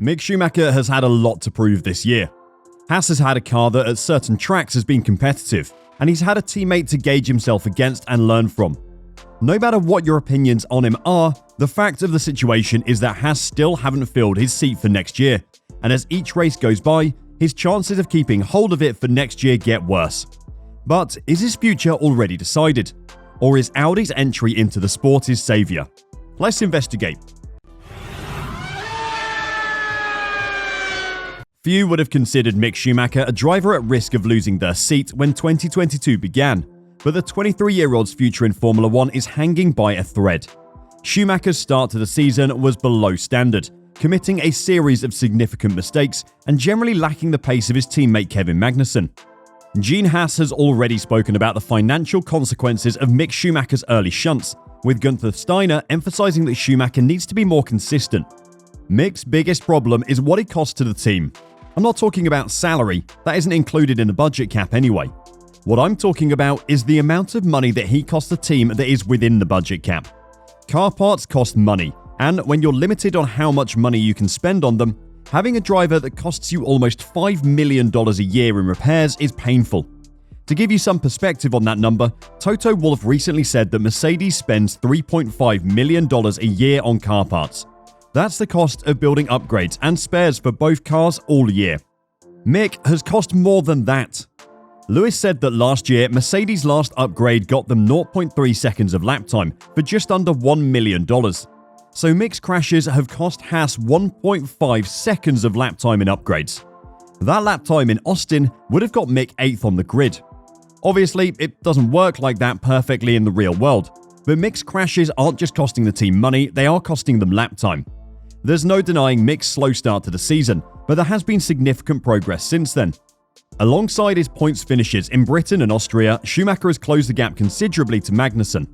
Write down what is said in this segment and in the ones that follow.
Mick Schumacher has had a lot to prove this year. Haas has had a car that at certain tracks has been competitive, and he's had a teammate to gauge himself against and learn from. No matter what your opinions on him are, the fact of the situation is that Haas still haven't filled his seat for next year, and as each race goes by, his chances of keeping hold of it for next year get worse. But is his future already decided? Or is Audi's entry into the sport his saviour? Let's investigate. Few would have considered Mick Schumacher a driver at risk of losing their seat when 2022 began, but the 23-year-old's future in Formula 1 is hanging by a thread. Schumacher's start to the season was below standard, committing a series of significant mistakes and generally lacking the pace of his teammate Kevin Magnussen. Gene Haas has already spoken about the financial consequences of Mick Schumacher's early shunts, with Gunther Steiner emphasizing that Schumacher needs to be more consistent. Mick's biggest problem is what it costs to the team. I'm not talking about salary, that isn't included in the budget cap anyway. What I'm talking about is the amount of money that he costs the team that is within the budget cap. Car parts cost money, and when you're limited on how much money you can spend on them, having a driver that costs you almost $5 million a year in repairs is painful. To give you some perspective on that number, Toto Wolff recently said that Mercedes spends $3.5 million a year on car parts. That's the cost of building upgrades and spares for both cars all year. Mick has cost more than that. Lewis said that last year, Mercedes' last upgrade got them 0.3 seconds of lap time for just under $1 million. So Mick's crashes have cost Haas 1.5 seconds of lap time in upgrades. That lap time in Austin would have got Mick 8th on the grid. Obviously, it doesn't work like that perfectly in the real world, but Mick's crashes aren't just costing the team money, they are costing them lap time. There's no denying Mick's slow start to the season, but there has been significant progress since then. Alongside his points finishes in Britain and Austria, Schumacher has closed the gap considerably to Magnussen.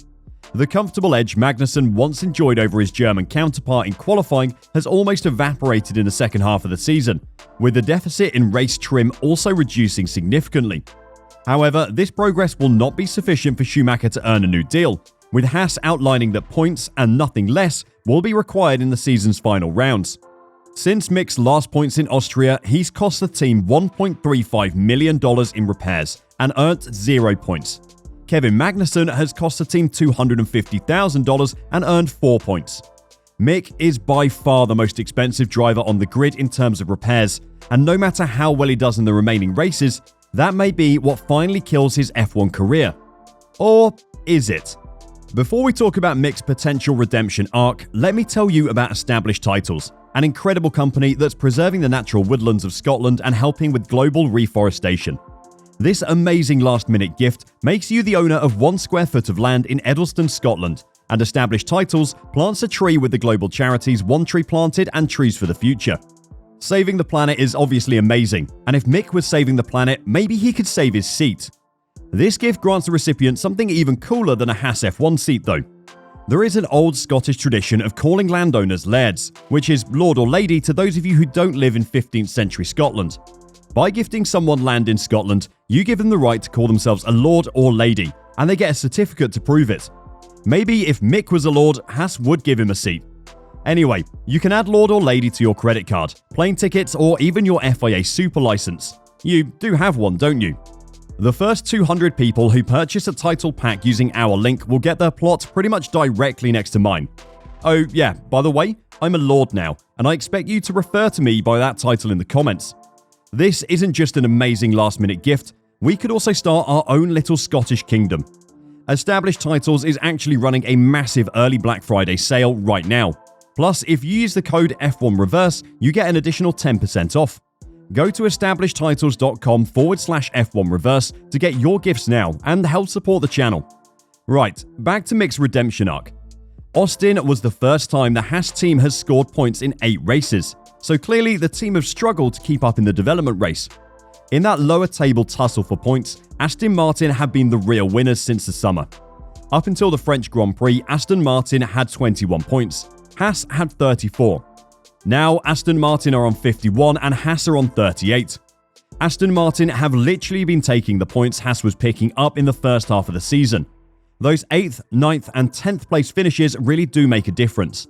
The comfortable edge Magnussen once enjoyed over his German counterpart in qualifying has almost evaporated in the second half of the season, with the deficit in race trim also reducing significantly. However, this progress will not be sufficient for Schumacher to earn a new deal, with Haas outlining that points and nothing less will be required in the season's final rounds. Since Mick's last points in Austria, he's cost the team $1.35 million in repairs and earned 0 points. Kevin Magnussen has cost the team $250,000 and earned 4 points. Mick is by far the most expensive driver on the grid in terms of repairs, and no matter how well he does in the remaining races, that may be what finally kills his F1 career. Or is it? Before we talk about Mick's potential redemption arc, let me tell you about Established Titles, an incredible company that's preserving the natural woodlands of Scotland and helping with global reforestation. This amazing last-minute gift makes you the owner of 1 square foot of land in Edelston, Scotland, and Established Titles plants a tree with the global charities One Tree Planted and Trees for the Future. Saving the planet is obviously amazing, and if Mick was saving the planet, maybe he could save his seat. This gift grants the recipient something even cooler than a Haas F1 seat though. There is an old Scottish tradition of calling landowners lairds, which is lord or lady to those of you who don't live in 15th century Scotland. By gifting someone land in Scotland, you give them the right to call themselves a lord or lady, and they get a certificate to prove it. Maybe if Mick was a lord, Haas would give him a seat. Anyway, you can add lord or lady to your credit card, plane tickets, or even your FIA super license. You do have one, don't you? The first 200 people who purchase a title pack using our link will get their plot pretty much directly next to mine. Oh yeah, by the way, I'm a lord now, and I expect you to refer to me by that title in the comments. This isn't just an amazing last-minute gift, we could also start our own little Scottish kingdom. Established Titles is actually running a massive early Black Friday sale right now. Plus, if you use the code F1Reverse, you get an additional 10% off. Go to establishedtitles.com/F1Reverse to get your gifts now and help support the channel. Right, back to Mick's redemption arc. Austin was the first time the Haas team has scored points in 8 races, so clearly the team have struggled to keep up in the development race. In that lower table tussle for points, Aston Martin have been the real winners since the summer. Up until the French Grand Prix, Aston Martin had 21 points, Haas had 34. Now, Aston Martin are on 51 and Haas are on 38. Aston Martin have literally been taking the points Haas was picking up in the first half of the season. Those 8th, 9th and 10th place finishes really do make a difference.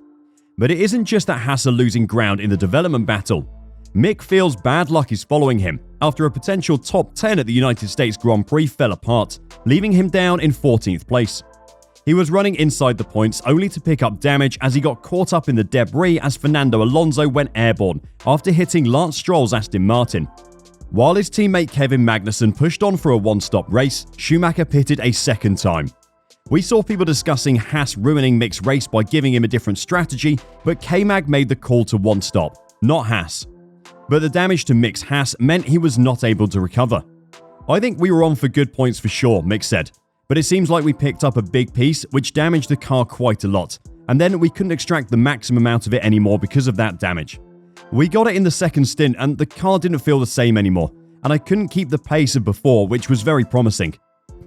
But it isn't just that Haas are losing ground in the development battle. Mick feels bad luck is following him after a potential top 10 at the United States Grand Prix fell apart, leaving him down in 14th place. He was running inside the points only to pick up damage as he got caught up in the debris as Fernando Alonso went airborne after hitting Lance Stroll's Aston Martin. While his teammate Kevin Magnussen pushed on for a one-stop race, Schumacher pitted a second time. We saw people discussing Haas ruining Mick's race by giving him a different strategy, but K-Mag made the call to one stop, not Haas. But the damage to Mick's Haas meant he was not able to recover. "I think we were on for good points for sure," Mick said, "but it seems like we picked up a big piece which damaged the car quite a lot, and then we couldn't extract the maximum amount of it anymore because of that damage. We got it in the second stint and the car didn't feel the same anymore, and I couldn't keep the pace of before, which was very promising.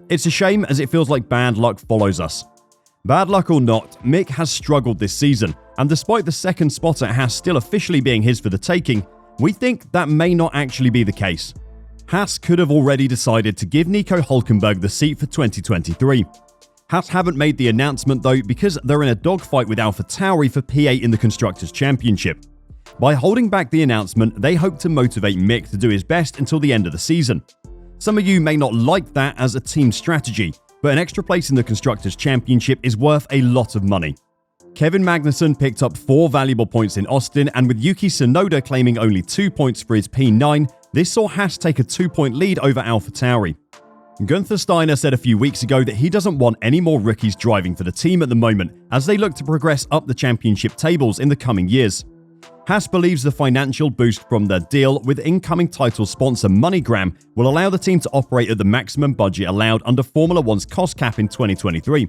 It's a shame as it feels like bad luck follows us." Bad luck or not, Mick has struggled this season, and despite the second spot at Haas still officially being his for the taking, we think that may not actually be the case. Haas could have already decided to give Nico Hülkenberg the seat for 2023. Haas haven't made the announcement though because they're in a dogfight with AlphaTauri for P8 in the Constructors' Championship. By holding back the announcement, they hope to motivate Mick to do his best until the end of the season. Some of you may not like that as a team strategy, but an extra place in the Constructors' Championship is worth a lot of money. Kevin Magnussen picked up 4 valuable points in Austin, and with Yuki Tsunoda claiming only 2 points for his P9, this saw Haas take a 2-point lead over AlphaTauri. Gunther Steiner said a few weeks ago that he doesn't want any more rookies driving for the team at the moment as they look to progress up the championship tables in the coming years. Haas believes the financial boost from their deal with incoming title sponsor MoneyGram will allow the team to operate at the maximum budget allowed under Formula One's cost cap in 2023.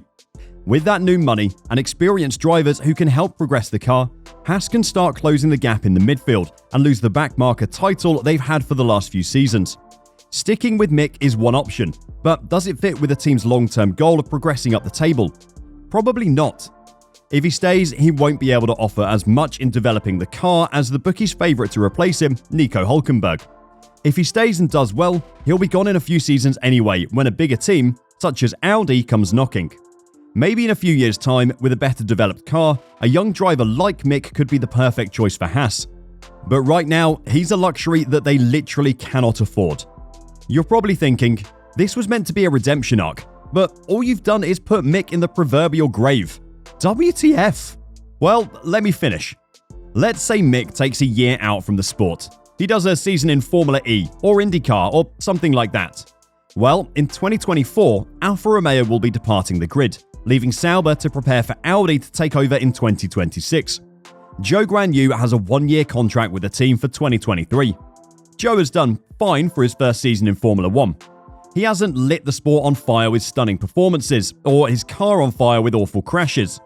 With that new money and experienced drivers who can help progress the car, Haas can start closing the gap in the midfield and lose the backmarker title they've had for the last few seasons. Sticking with Mick is one option, but does it fit with the team's long-term goal of progressing up the table? Probably not. If he stays, he won't be able to offer as much in developing the car as the bookie's favourite to replace him, Nico Hülkenberg. If he stays and does well, he'll be gone in a few seasons anyway when a bigger team, such as Audi, comes knocking. Maybe in a few years' time, with a better developed car, a young driver like Mick could be the perfect choice for Haas. But right now, he's a luxury that they literally cannot afford. You're probably thinking, this was meant to be a redemption arc, but all you've done is put Mick in the proverbial grave. WTF? Well, let me finish. Let's say Mick takes a year out from the sport. He does a season in Formula E or IndyCar or something like that. Well, in 2024, Alfa Romeo will be departing the grid, leaving Sauber to prepare for Audi to take over in 2026. Joe Guanyu has a 1-year contract with the team for 2023. Joe has done fine for his first season in Formula 1. He hasn't lit the sport on fire with stunning performances, or his car on fire with awful crashes.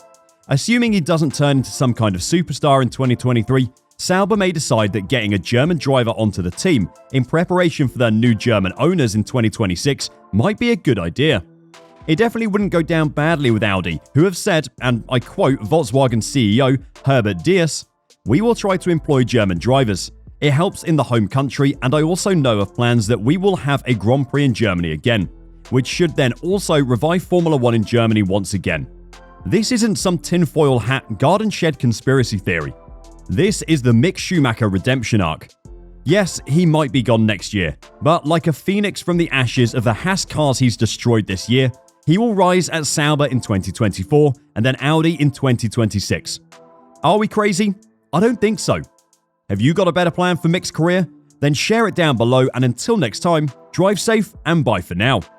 Assuming he doesn't turn into some kind of superstar in 2023, Sauber may decide that getting a German driver onto the team in preparation for their new German owners in 2026 might be a good idea. It definitely wouldn't go down badly with Audi, who have said, and I quote Volkswagen CEO Herbert Diess, "We will try to employ German drivers. It helps in the home country, and I also know of plans that we will have a Grand Prix in Germany again, which should then also revive Formula 1 in Germany once again." This isn't some tinfoil hat garden shed conspiracy theory. This is the Mick Schumacher redemption arc. Yes, he might be gone next year, but like a phoenix from the ashes of the Haas cars he's destroyed this year, he will rise at Sauber in 2024 and then Audi in 2026. Are we crazy? I don't think so. Have you got a better plan for Mick's career? Then share it down below, and until next time, drive safe and bye for now.